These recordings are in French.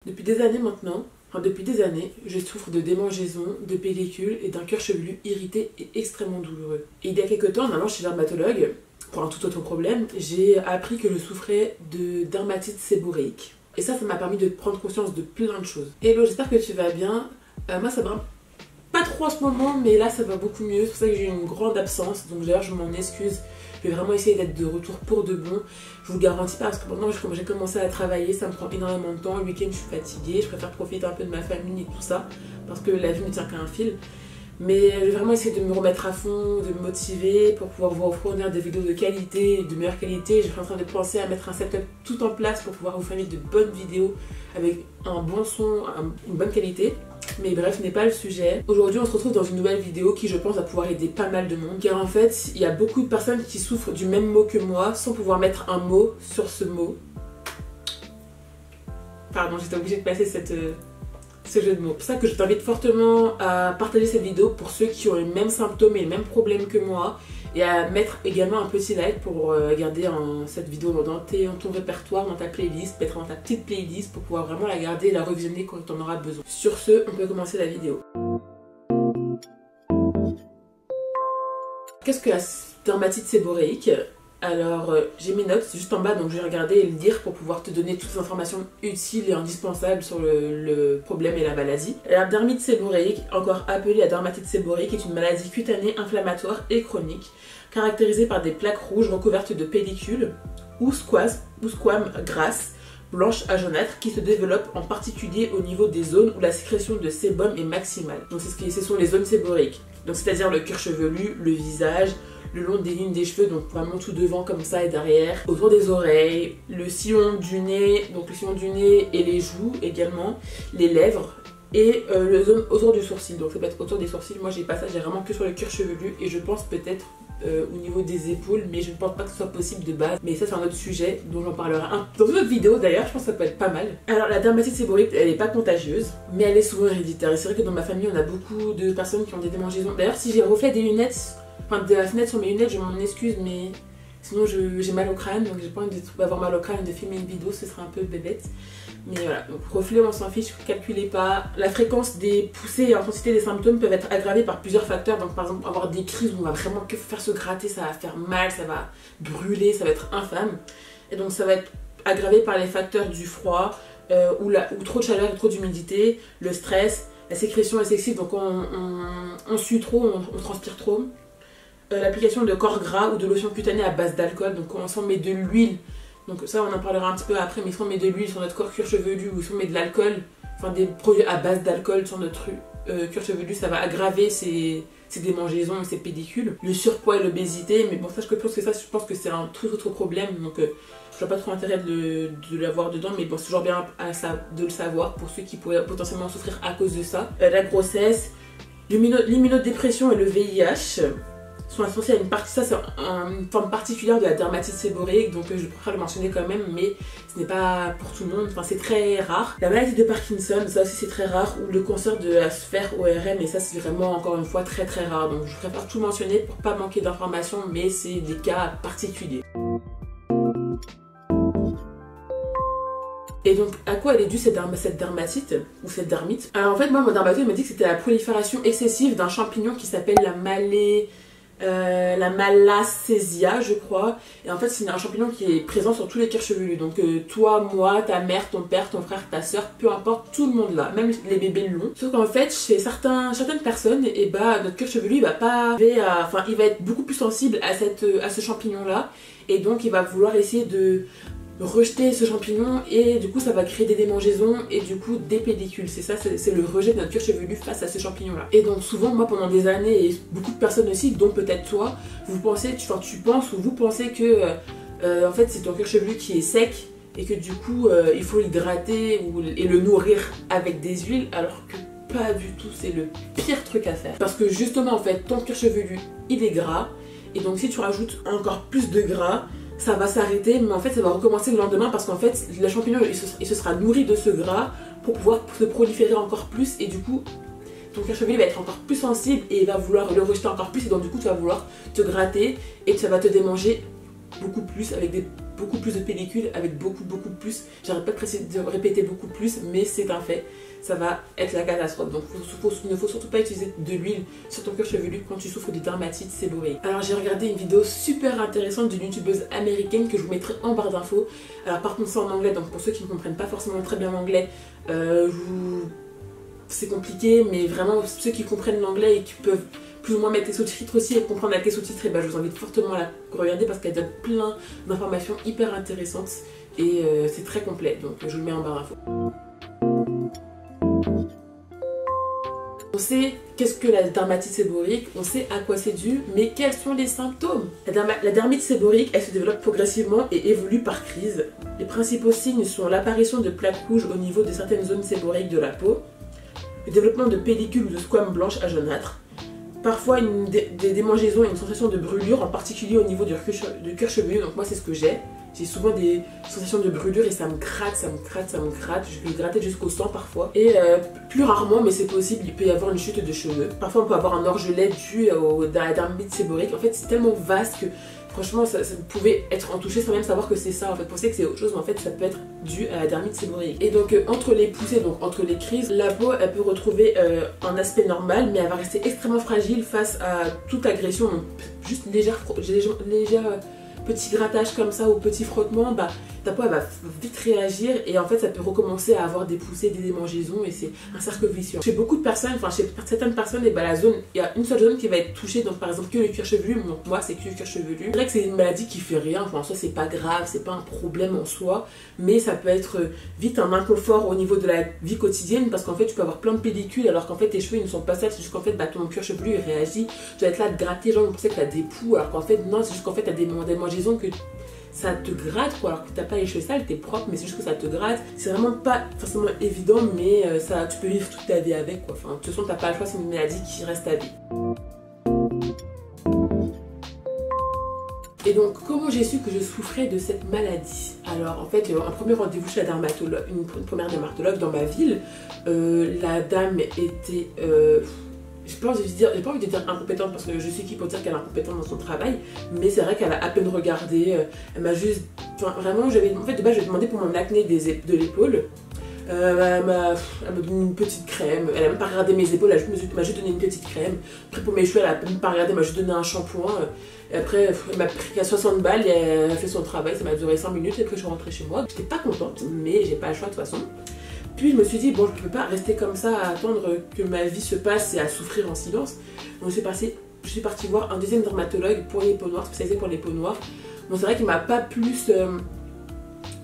Depuis des années maintenant, depuis des années, je souffre de démangeaisons, de pellicules et d'un cuir chevelu irrité et extrêmement douloureux. Et il y a quelques temps, en allant chez le dermatologue, pour un tout autre problème, j'ai appris que je souffrais de dermatite séborréique. Et ça m'a permis de prendre conscience de plein de choses. Hello, j'espère que tu vas bien. Moi ça va pas trop en ce moment, mais là ça va beaucoup mieux. C'est pour ça que j'ai eu une grande absence, donc d'ailleurs je m'en excuse. Je vais vraiment essayer d'être de retour pour de bon. Je vous le garantis pas parce que maintenant comme j'ai commencé à travailler, ça me prend énormément de temps. Le week-end je suis fatiguée, je préfère profiter un peu de ma famille et tout ça parce que la vie ne tient qu'à un fil. Mais je vais vraiment essayer de me remettre à fond, de me motiver pour pouvoir vous fournir des vidéos de qualité, de meilleure qualité. Je suis en train de penser à mettre un setup tout en place pour pouvoir vous fournir de bonnes vidéos avec un bon son, une bonne qualité. Mais bref, ce n'est pas le sujet. Aujourd'hui, on se retrouve dans une nouvelle vidéo qui, je pense, va pouvoir aider pas mal de monde. Car en fait, il y a beaucoup de personnes qui souffrent du même mot que moi sans pouvoir mettre un mot sur ce mot. Pardon, j'étais obligée de passer ce jeu de mots. C'est pour ça que je t'invite fortement à partager cette vidéo pour ceux qui ont les mêmes symptômes et les mêmes problèmes que moi. Et à mettre également un petit like pour garder cette vidéo dans ton répertoire, dans ta playlist, mettre dans ta petite playlist pour pouvoir vraiment la garder et la revisionner quand tu en auras besoin. Sur ce, on peut commencer la vidéo. Qu'est-ce que la dermatite séborréique ? Alors, j'ai mes notes juste en bas, donc je vais regarder et le dire pour pouvoir te donner toutes les informations utiles et indispensables sur le problème et la maladie. La dermatite séborréique, encore appelée la dermatite séborréique, est une maladie cutanée inflammatoire et chronique, caractérisée par des plaques rouges recouvertes de pellicules ou squames grasses, blanches à jaunâtres, qui se développent en particulier au niveau des zones où la sécrétion de sébum est maximale. Donc ce sont les zones séborréiques. Donc c'est-à-dire le cuir chevelu, le visage, le long des lignes des cheveux, donc vraiment tout devant comme ça et derrière, autour des oreilles, le sillon du nez, donc le sillon du nez et les joues également, les lèvres et le zone autour du sourcil. Donc ça peut être autour des sourcils. Moi j'ai pas ça, j'ai vraiment que sur le cuir chevelu et je pense peut-être au niveau des épaules, mais je ne pense pas que ce soit possible de base. Mais ça c'est un autre sujet dont j'en parlerai dans une autre vidéo d'ailleurs, je pense que ça peut être pas mal. Alors la dermatite séborréique, elle n'est pas contagieuse, mais elle est souvent héréditaire. Et c'est vrai que dans ma famille on a beaucoup de personnes qui ont des démangeaisons. D'ailleurs si j'ai reflet des lunettes, enfin de la fenêtre sur mes lunettes, je m'en excuse, mais sinon j'ai mal au crâne, donc j'ai pas envie d'avoir mal au crâne et de filmer une vidéo, ce serait un peu bébête. Mais voilà, donc reflet on s'en fiche, calculez pas. La fréquence des poussées et l'intensité des symptômes peuvent être aggravées par plusieurs facteurs. Donc par exemple avoir des crises où on va vraiment que faire se gratter, ça va faire mal, ça va brûler, ça va être infâme. Et donc ça va être aggravé par les facteurs du froid, ou trop de chaleur et trop d'humidité, le stress, la sécrétion excessive, donc on sue trop, on transpire trop. L'application de corps gras ou de lotion cutanée à base d'alcool, donc quand on met de l'huile, donc ça on en parlera un petit peu après, mais si on met de l'huile sur notre corps cuir chevelu ou si on met de l'alcool, enfin des produits à base d'alcool sur notre cuir chevelu, ça va aggraver ces démangeaisons et ces pellicules. Le surpoids et l'obésité, mais bon ça je pense que c'est un tout autre problème, donc je vois pas trop intérêt de l'avoir dedans, mais bon c'est toujours bien de le savoir pour ceux qui pourraient potentiellement souffrir à cause de ça. La grossesse, l'immunodépression et le VIH sont associés à une forme particulière de la dermatite séborréique, donc je préfère le mentionner quand même, mais ce n'est pas pour tout le monde, enfin c'est très rare. La maladie de Parkinson, ça aussi c'est très rare, ou le cancer de la sphère ORM, et ça c'est vraiment encore une fois très très rare, donc je préfère tout mentionner pour pas manquer d'informations, mais c'est des cas particuliers. Et donc, à quoi elle est due cette dermatite ou cette dermite? Alors en fait, moi, mon dermatologue m'a dit que c'était la prolifération excessive d'un champignon qui s'appelle la Malassezia, je crois. Et en fait, c'est un champignon qui est présent sur tous les cuirs chevelus. Donc, toi, moi, ta mère, ton père, ton frère, ta soeur, peu importe, tout le monde là, même les bébés l'ont. Sauf qu'en fait, chez certaines personnes, et bah, notre cuir chevelu, il va être beaucoup plus sensible à ce champignon là. Et donc, il va vouloir essayer de rejeter ce champignon et du coup ça va créer des démangeaisons et du coup des pellicules. C'est ça, c'est le rejet de notre cuir chevelu face à ce champignon là. Et donc souvent moi pendant des années et beaucoup de personnes aussi, dont peut-être toi, vous penses que en fait c'est ton cuir chevelu qui est sec et que du coup il faut l'hydrater et le nourrir avec des huiles, alors que pas du tout, c'est le pire truc à faire. Parce que justement en fait ton cuir chevelu il est gras et donc si tu rajoutes encore plus de gras, ça va s'arrêter, mais en fait ça va recommencer le lendemain parce qu'en fait le champignon il se sera nourri de ce gras pour pouvoir se proliférer encore plus et du coup ton cuir chevelu va être encore plus sensible et il va vouloir le rejeter encore plus et donc du coup tu vas vouloir te gratter et ça va te démanger beaucoup plus avec des beaucoup plus de pellicule, avec beaucoup plus, j'arrête pas de répéter beaucoup plus, mais c'est un fait, ça va être la catastrophe. Donc il ne faut surtout pas utiliser de l'huile sur ton cuir chevelu quand tu souffres de dermatite séborréique. Alors j'ai regardé une vidéo super intéressante d'une youtubeuse américaine que je vous mettrai en barre d'infos. Alors par contre c'est en anglais, donc pour ceux qui ne comprennent pas forcément très bien l'anglais, c'est compliqué, mais vraiment ceux qui comprennent l'anglais et qui peuvent plus ou moins mettre les sous-titres aussi et comprendre avec les sous-titres, je vous invite fortement à la regarder parce qu'elle donne plein d'informations hyper intéressantes et c'est très complet, donc je vous le mets en barre d'infos. On sait qu'est-ce que la dermatite séborrhéique, on sait à quoi c'est dû, mais quels sont les symptômes? La dermatite séborrhéique, elle se développe progressivement et évolue par crise. Les principaux signes sont l'apparition de plaques rouges au niveau de certaines zones séborrhéiques de la peau, le développement de pellicules ou de squames blanches à jaunâtres, parfois des démangeaisons et une sensation de brûlure, en particulier au niveau du cuir chevelu. Donc moi c'est ce que j'ai. J'ai souvent des sensations de brûlure et ça me gratte. Je peux gratter jusqu'au sang parfois. Et plus rarement, mais c'est possible, il peut y avoir une chute de cheveux. Parfois on peut avoir un orgelet dû à la dermatite séborrhéique. En fait c'est tellement vaste que franchement ça pouvait être en toucher sans même savoir que c'est ça. En fait, penser que c'est autre chose, mais en fait ça peut être dû à la dermatite séborrhéique. Et donc entre les poussées, donc entre les crises, la peau elle peut retrouver un aspect normal, mais elle va rester extrêmement fragile face à toute agression. Donc, juste légère petit grattage comme ça ou petit frottement, bah, ta peau elle va vite réagir et en fait ça peut recommencer à avoir des poussées, des démangeaisons et c'est un cercle vicieux. Chez beaucoup de personnes, enfin chez certaines personnes, et bah, il y a une seule zone qui va être touchée, donc par exemple que le cuir chevelu. Donc moi c'est que le cuir chevelu. C'est vrai que c'est une maladie qui fait rien, enfin en soi c'est pas grave, c'est pas un problème en soi, mais ça peut être vite un inconfort au niveau de la vie quotidienne parce qu'en fait tu peux avoir plein de pellicules alors qu'en fait tes cheveux ils ne sont pas sales, c'est juste qu'en fait bah, ton cuir chevelu il réagit, tu vas être là de gratter, genre on pensait que t'as des poux alors qu'en fait non, c'est juste qu'en fait t'as des démangeaisons que ça te gratte quoi, alors que t'as pas les cheveux sales, t'es propre mais c'est juste que ça te gratte. C'est vraiment pas forcément évident mais ça, tu peux vivre toute ta vie avec quoi. Enfin de toute façon t'as pas le choix, c'est une maladie qui reste à vie. Et donc comment j'ai su que je souffrais de cette maladie? Alors en fait un premier rendez-vous chez la dermatologue, une première dermatologue dans ma ville, la dame était j'ai pas envie de dire incompétente parce que je suis qui pour dire qu'elle est incompétente dans son travail, mais c'est vrai qu'elle a à peine regardé, elle m'a juste, enfin vraiment en fait de base je lui ai demandé pour mon acné de l'épaule, elle m'a donné une petite crème, elle a même pas regardé mes épaules, elle m'a juste donné une petite crème. Après pour mes cheveux elle a même pas regardé, elle m'a juste donné un shampoing, et après elle m'a pris qu'à 60 balles et elle a fait son travail, ça m'a duré 5 minutes et après je suis rentrée chez moi. J'étais pas contente mais j'ai pas le choix de toute façon. Puis je me suis dit, bon, je ne peux pas rester comme ça à attendre que ma vie se passe et à souffrir en silence. Donc je suis partie voir un deuxième dermatologue pour les peaux noires, spécialisé pour les peaux noires. Bon, c'est vrai qu'il ne m'a pas plus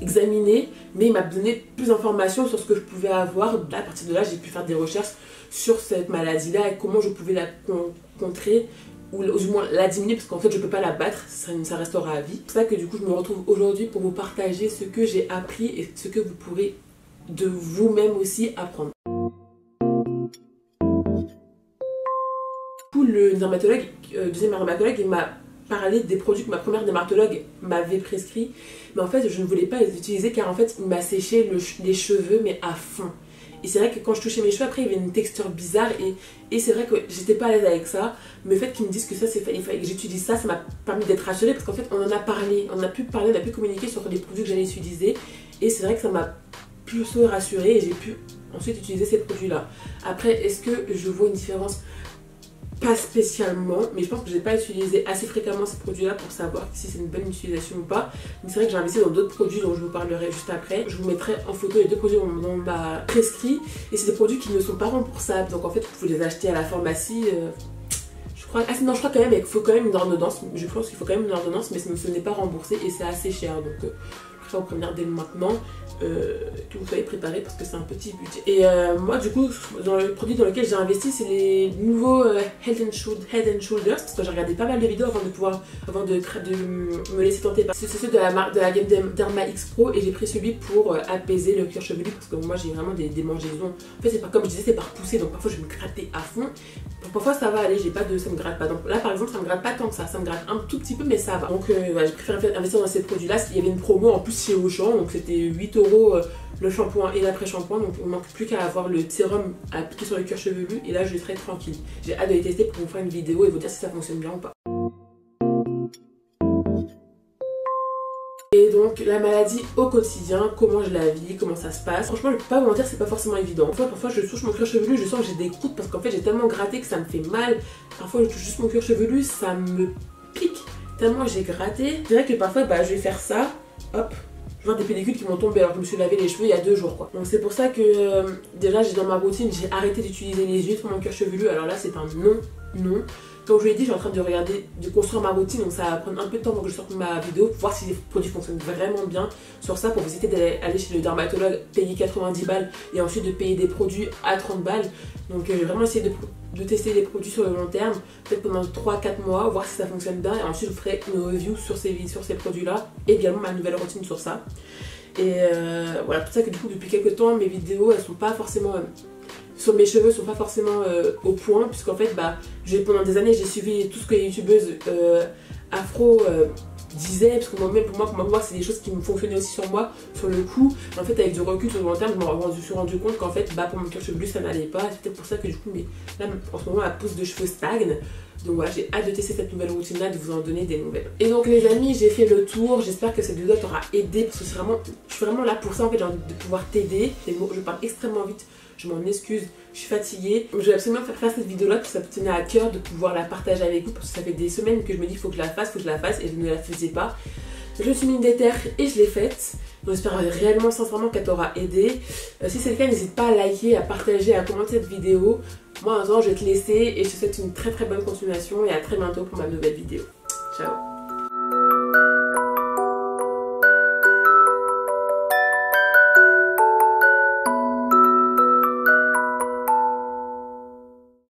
examiné, mais il m'a donné plus d'informations sur ce que je pouvais avoir. Là, à partir de là, j'ai pu faire des recherches sur cette maladie-là et comment je pouvais la contrer ou du moins la diminuer parce qu'en fait je ne peux pas la battre, ça restera à vie. C'est pour ça que du coup je me retrouve aujourd'hui pour vous partager ce que j'ai appris et ce que vous pourrez de vous-même aussi apprendre. Le dermatologue, deuxième dermatologue, il m'a parlé des produits que ma première dermatologue m'avait prescrit, mais en fait je ne voulais pas les utiliser car en fait il m'a séché les cheveux mais à fond. Et c'est vrai que quand je touchais mes cheveux, après il y avait une texture bizarre et c'est vrai que j'étais pas à l'aise avec ça. Mais le fait qu'ils me disent que ça, il fallait que j'utilise ça, ça m'a permis d'être rassurée parce qu'en fait on en a parlé, on a pu communiquer sur les produits que j'allais utiliser. Et c'est vrai que ça m'a plus rassurée et j'ai pu ensuite utiliser ces produits-là. Après, est-ce que je vois une différence? Pas spécialement, mais je pense que je n'ai pas utilisé assez fréquemment ces produits-là pour savoir si c'est une bonne utilisation ou pas. Mais c'est vrai que j'ai investi dans d'autres produits dont je vous parlerai juste après. Je vous mettrai en photo les deux produits dont on m'a prescrit. Et c'est des produits qui ne sont pas remboursables. Donc en fait, vous pouvez les acheter à la pharmacie. Je crois quand même qu'il faut quand même une ordonnance. Je pense qu'il faut quand même une ordonnance, mais ce n'est pas remboursé et c'est assez cher. Donc je préfère vous prévenir dès maintenant. Que vous soyez préparés parce que c'est un petit budget. Et moi du coup dans le produit dans lequel j'ai investi c'est les nouveaux Head and Shoulders parce que j'ai regardé pas mal de vidéos avant de me laisser tenter par c'est ceux de la marque de la gamme Derma X Pro et j'ai pris celui pour apaiser le cuir chevelu parce que moi j'ai vraiment des démangeaisons. En fait c'est pas comme je disais, c'est par poussée donc parfois je vais me gratter à fond. Parfois ça va aller, ça me gratte pas. Donc là par exemple ça me gratte pas tant que ça me gratte un tout petit peu mais ça va. Donc voilà, j'ai préféré investir dans ces produits là. Il y avait une promo en plus chez Auchan donc c'était 8 € le shampoing et l'après-shampoing, donc on ne manque plus qu'à avoir le sérum à appliquer sur le cuir chevelu et là je serai tranquille. J'ai hâte de les tester pour vous faire une vidéo et vous dire si ça fonctionne bien ou pas. Et donc la maladie au quotidien, comment je la vis, comment ça se passe. Franchement je peux pas vous mentir, c'est pas forcément évident. Parfois je touche mon cuir chevelu, je sens que j'ai des croûtes parce qu'en fait j'ai tellement gratté que ça me fait mal. Parfois je touche juste mon cuir chevelu, ça me pique tellement j'ai gratté. C'est vrai que parfois je vais faire ça, hop, je vois des pellicules qui m'ont tombé alors que je me suis lavé les cheveux il y a 2 jours quoi. Donc c'est pour ça que déjà j'ai dans ma routine, j'ai arrêté d'utiliser les huiles pour mon cuir chevelu. Alors là c'est un non. Comme je vous l'ai dit, je suis en train de construire ma routine, donc ça va prendre un peu de temps pour que je sorte ma vidéo, pour voir si les produits fonctionnent vraiment bien sur ça, pour vous éviter d'aller chez le dermatologue, payer 90 balles et ensuite de payer des produits à 30 balles. Donc j'ai vraiment essayé de tester les produits sur le long terme, peut-être pendant 3-4 mois, voir si ça fonctionne bien, et ensuite je ferai une review sur ces produits-là, et également ma nouvelle routine sur ça. Et voilà, pour ça que du coup depuis quelques temps, mes vidéos, elles sont pas forcément... sur mes cheveux sont pas forcément au point, puisqu'en fait pendant des années j'ai suivi tout ce que les youtubeuses afro disaient, parce que pour moi c'est des choses qui me fonctionnaient aussi sur moi, sur le coup. En fait avec du recul sur le long terme, je me suis rendu compte qu'en fait pour mon cuir chevelu ça n'allait pas. C'est peut-être pour ça que du coup là en ce moment ma pousse de cheveux stagne. Donc voilà, j'ai hâte de tester cette nouvelle routine là, de vous en donner des nouvelles. Et donc les amis, j'ai fait le tour, j'espère que cette vidéo t'aura aidé, parce que je suis vraiment là pour ça en fait, genre de pouvoir t'aider. Je parle extrêmement vite, je m'en excuse, je suis fatiguée. Je vais absolument faire cette vidéo là parce que ça me tenait à cœur de pouvoir la partager avec vous, parce que ça fait des semaines que je me dis faut que je la fasse, et je ne la faisais pas. Je me suis mis une déterre et je l'ai faite. Donc j'espère réellement sincèrement qu'elle t'aura aidé. Si c'est le cas, n'hésite pas à liker, à partager, à commenter cette vidéo. Moi en attendant je vais te laisser et je te souhaite une très bonne continuation et à très bientôt pour ma nouvelle vidéo. Ciao.